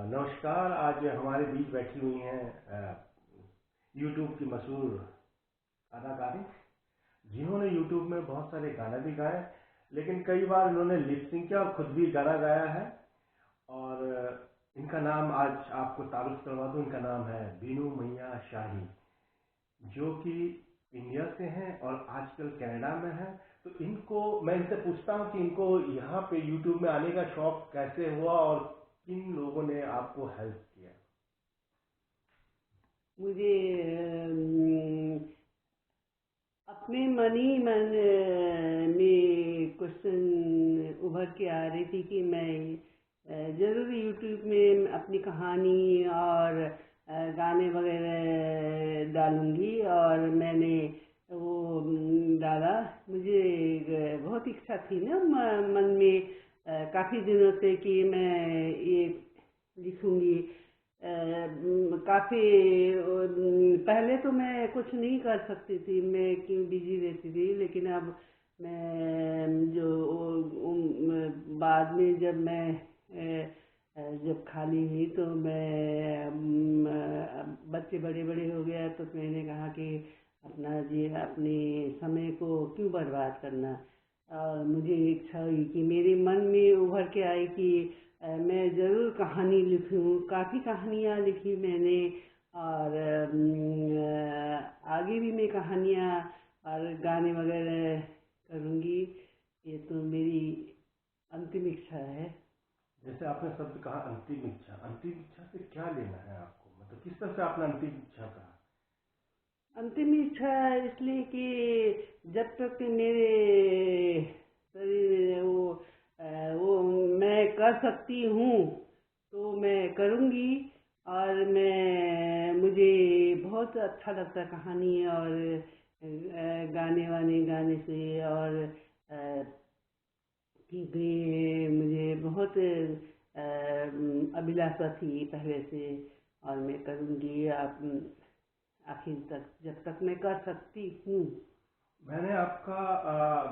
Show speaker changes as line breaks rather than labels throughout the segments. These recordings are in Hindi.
नमस्कार। आज हमारे बीच बैठी हुई हैं यूट्यूब की मशहूर अदाकारी, जिन्होंने यूट्यूब में बहुत सारे गाने भी गाए, लेकिन कई बार इन्होंने लिप सिंक किया और खुद भी गाना गाया है। और इनका नाम आज आपको तारुफ करवा दूं। इनका नाम है बीनू मैया शाही, जो कि इंडिया से हैं और आजकल कनाडा में हैं। तो इनको मैं इनसे पूछता हूँ कि इनको यहाँ पे यूट्यूब में आने का शौक कैसे हुआ और किन लोगों ने आपको हेल्प किया।
मुझे अपने मन ही मन में क्वेश्चन उभर के आ रही थी कि मैं ज़रूर यूट्यूब में अपनी कहानी और गाने वगैरह डालूंगी। और मैंने वो डाला। मुझे बहुत इच्छा थी ना मन में काफ़ी दिनों से कि मैं ये लिखूंगी। काफ़ी पहले तो मैं कुछ नहीं कर सकती थी, मैं क्यों बिजी रहती थी। लेकिन अब मैं जो बाद में जब मैं जब खाली हुई तो मैं बच्चे बड़े बड़े हो गया तो मैंने कहा कि अपने समय को क्यों बर्बाद करना। और मुझे इच्छा हुई कि मेरे मन में उभर के आई कि मैं ज़रूर कहानी लिखूं। काफ़ी कहानियाँ लिखी मैंने और आगे भी मैं कहानियाँ और गाने वगैरह करूँगी। ये तो मेरी अंतिम इच्छा है।
जैसे आपने शब्द कहा अंतिम इच्छा से क्या लेना है आपको, मतलब किस तरह से आपने अंतिम इच्छा कहा।
अंतिम इच्छा इसलिए कि जब तक मेरे शरीर वो मैं कर सकती हूँ तो मैं करूँगी। और मुझे बहुत अच्छा लगता है कहानी और गाने वाने गाने से। और क्योंकि मुझे बहुत अभिलाषा थी पहले से। और मैं करूँगी आप आखिर तक, जब तक मैं कर सकती हूँ।
मैंने आपका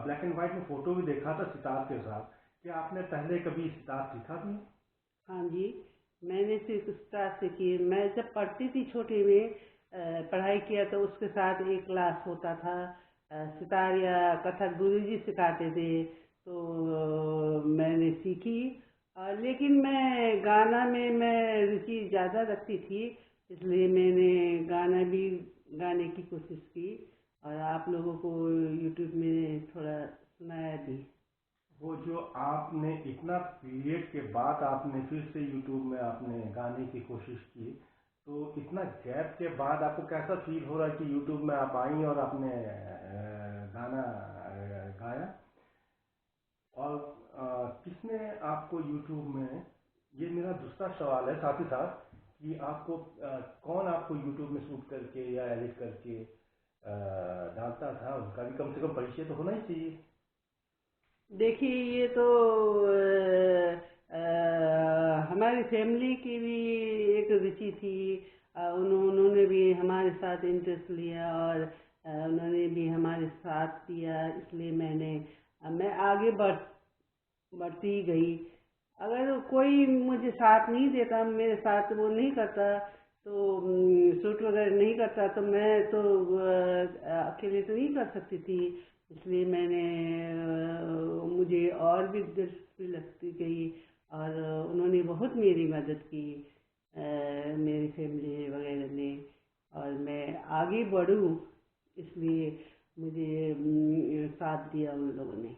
ब्लैक एंड व्हाइट में फोटो भी देखा था सितार के साथ। क्या आपने पहले कभी सितार सीखा भी।
हाँ जी, मैंने सिर्फ स्टार्ट से की। मैं जब पढ़ती थी छोटे में पढ़ाई किया तो उसके साथ एक क्लास होता था सितार या कथक गुरुजी सिखाते थे। तो मैंने सीखी। लेकिन मैं गाना में मैं रुचि ज़्यादा रखती थी, इसलिए मैंने गाने की कोशिश की और आप लोगों को यूट्यूब में थोड़ा सुनाया भी।
वो जो आपने इतना पीरियड के बाद आपने फिर से यूट्यूब में आपने गाने की कोशिश की, तो इतना गैप के बाद आपको कैसा फील हो रहा है कि यूट्यूब में आप आई और आपने गाना गाया। और किसने आपको यूट्यूब में, ये मेरा दूसरा सवाल है साथ ही साथ, कि आपको कौन आपको यूट्यूब में शूट करके या एडिट करके डालता था, उसका भी कम से कम परिचय तो होना ही चाहिए।
देखिए, ये तो हमारी फैमिली की भी एक रुचि थी। उन्होंने भी हमारे साथ इंटरेस्ट लिया और उन्होंने भी हमारे साथ दिया। इसलिए मैं आगे बढ़ती गई। अगर कोई मुझे साथ नहीं देता, मेरे साथ वो नहीं करता, तो शूट वगैरह नहीं करता, तो मैं तो अकेले तो नहीं कर सकती थी। इसलिए मुझे और भी दिलचस्पी लगती गई और उन्होंने बहुत मेरी मदद की, मेरी फैमिली वगैरह ने। और मैं आगे बढ़ूं, इसलिए मुझे साथ दिया उन लोगों ने।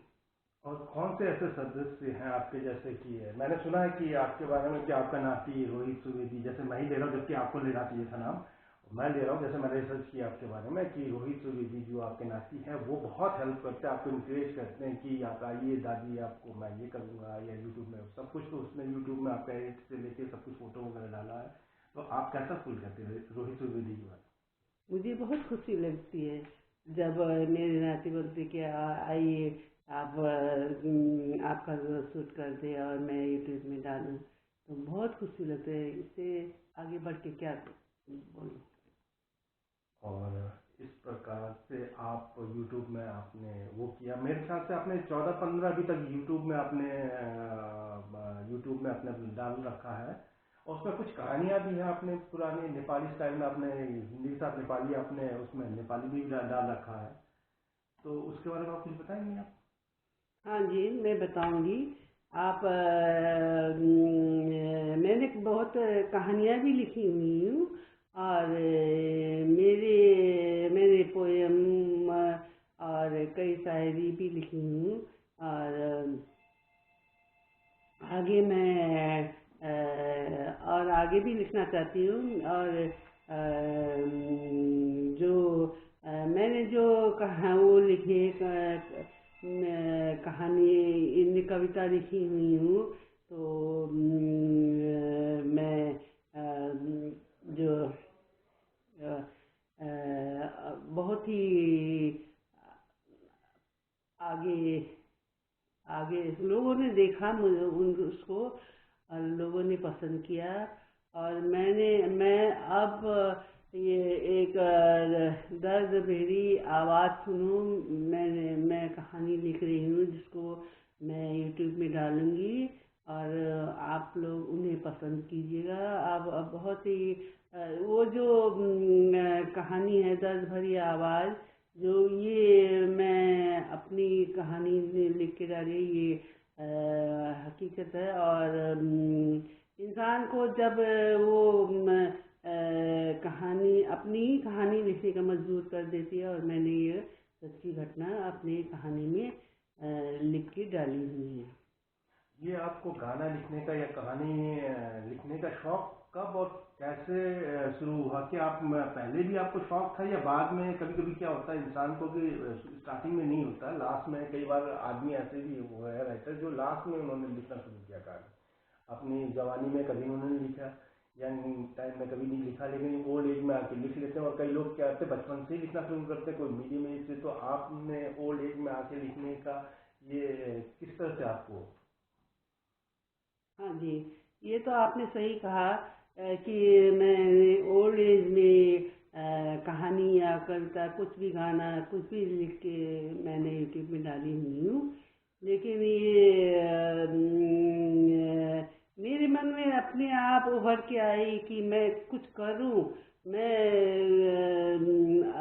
और कौन से ऐसे सदस्य हैं आपके, जैसे कि मैंने सुना है कि आपके बारे में कि आपका नाती रोहित सुवेदी, जैसे मैं ही ले रहा हूँ जबकि आपको लेना चाहिए था नाम, मैं ले रहा हूँ। जैसे मैंने रिसर्च किया आपके बारे में कि रोहित सुवेदी जो आपके नाती हैं वो बहुत हेल्प करते हैं, आपको इंकरेज करते हैं कि आप आइए दादी, आपको मैं ये करूँगा, या यूट्यूब में सब कुछ, तो उसने यूट्यूब में आपका एडिट से लेके सब कुछ फोटो वगैरह डाला है। तो आप कैसा फील करते हैं रोहित सुवेदी के बारे
मुझे बहुत खुशी लगती है जब मेरे नाती बोलते कि आइए आप आपका शूट कर दे और मैं यूट्यूब में डालूं, तो बहुत खुशी लगती है। इससे आगे बढ़ के क्या बोलूं।
में। और इस प्रकार से आप यूट्यूब में आपने वो किया, मेरे ख्याल से आपने 14-15 अभी तक यूट्यूब में आपने अपने डाल रखा है। और उसमें कुछ कहानियाँ भी हैं, आपने पुराने नेपाली स्टाइल में, आपने हिंदी के साथ नेपाली आपने उसमें नेपाली भी डाल रखा है, तो उसके बारे में आप कुछ बताएंगे आप?
हाँ जी, मैं बताऊंगी। आप मैंने बहुत कहानियाँ भी लिखी हुई हूँ, और मैंने पोयम और कई शायरी भी लिखी हूँ। और आगे मैं और आगे भी लिखना चाहती हूँ। और जो मैंने जो कहा वो लिखे कहानी, इन कविता लिखी हुई हूँ। तो मैं जो बहुत ही आगे आगे लोगों ने देखा मुझे, उसको लोगों ने पसंद किया। और मैं अब ये एक दर्द भरी आवाज़ सुनो, मैं कहानी लिख रही हूँ, जिसको मैं यूट्यूब में डालूंगी, और आप लोग उन्हें पसंद कीजिएगा। अब बहुत ही वो जो कहानी है, दर्द भरी आवाज़, जो ये मैं अपनी कहानी में लिख के डाली, ये हकीकत है। और इंसान को जब वो कहानी, अपनी ही कहानी लिखने का मजबूर कर देती है, और मैंने ये सच्ची घटना अपनी कहानी में लिख के डाली हुई है।
ये आपको गाना लिखने का या कहानी लिखने का शौक कब और कैसे शुरू हुआ? कि आप पहले भी आपको शौक था, या बाद में? कभी कभी क्या होता है इंसान को कि स्टार्टिंग में नहीं होता, लास्ट में। कई बार आदमी ऐसे भी हुए हैं राइटर जो लास्ट में उन्होंने लिखना शुरू किया कहानी, अपनी जवानी में कभी उन्होंने लिखा, यंग टाइम में कभी नहीं लिखा, लेकिन ओल्ड एज में आके लिख लेते हैं। और कई लोग क्या करते हैं, बचपन से ही लिखना शुरू करते हैं, कोई मीडियम एज से। तो आपने ओल्ड एज में आके लिखने का ये किस तरह से आपको?
हाँ जी, ये तो आपने सही कहा कि मैं ओल्ड एज में कहानी या कविता, कुछ भी गाना, कुछ भी लिख के मैंने यूट्यूब में डाली हुई हूँ। लेकिन ये मेरे मन में अपने आप उभर के आई कि मैं कुछ करूँ। मैं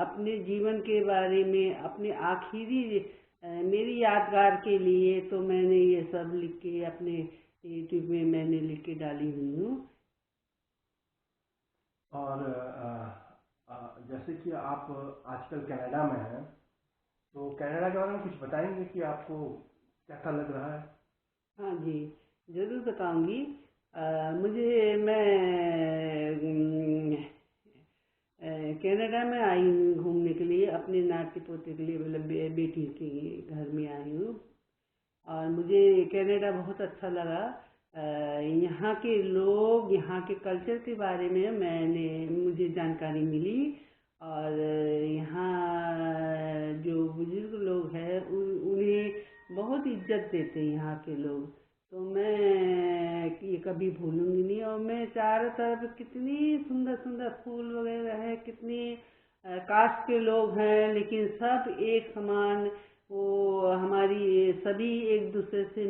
अपने जीवन के बारे में, अपने आखिरी मेरी यादगार के लिए, तो मैंने ये सब लिख के अपने यूट्यूब में मैंने लिख के डाली हुई हूँ।
और जैसे कि आप आजकल कनाडा में हैं, तो कनाडा के बारे में कुछ बताएंगे कि आपको कैसा लग रहा है?
हाँ जी, ज़रूर बताऊंगी। मुझे मैं कनाडा में आई हूँ घूमने के लिए, अपने नाती पोते के लिए, मतलब बेटी के घर में आई हूँ। और मुझे कनाडा बहुत अच्छा लगा। यहाँ के लोग, यहाँ के कल्चर के बारे में मुझे जानकारी मिली। और यहाँ जो बुजुर्ग लोग हैं, उन्हें बहुत इज्जत देते हैं यहाँ के लोग। तो मैं ये कभी भूलूंगी नहीं। और मैं चारों तरफ कितनी सुंदर सुंदर फूल वगैरह है, कितनी कास्ट के लोग हैं, लेकिन सब एक समान। वो हमारी सभी एक दूसरे से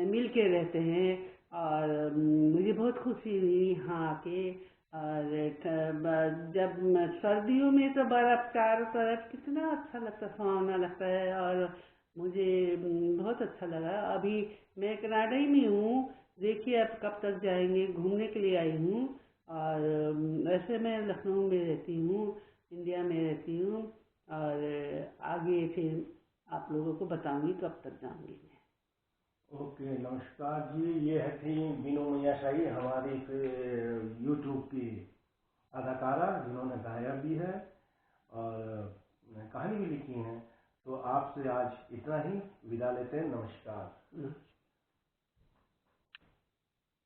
मिल के रहते हैं। और मुझे बहुत खुशी हुई यहाँ आके। और जब सर्दियों में तो बर्फ चारों तरफ, कितना अच्छा लगता, सुहावना लगता है। और मुझे बहुत अच्छा लगा। अभी मैं कनाडा ही में हूँ। देखिए अब कब तक जाएंगे, घूमने के लिए आई हूँ। और वैसे मैं लखनऊ में रहती हूँ, इंडिया में रहती हूँ। और आगे फिर आप लोगों को बताऊंगी कब तक जाऊंगी मैं।
ओके, नमस्कार जी। ये है थी बीनू मैया शाही, हमारी यूट्यूब की अदाकारा, जिन्होंने गाया भी है और कहानी भी लिखी है। तो आपसे आज इतना ही, विदा लेते हैं। नमस्कार।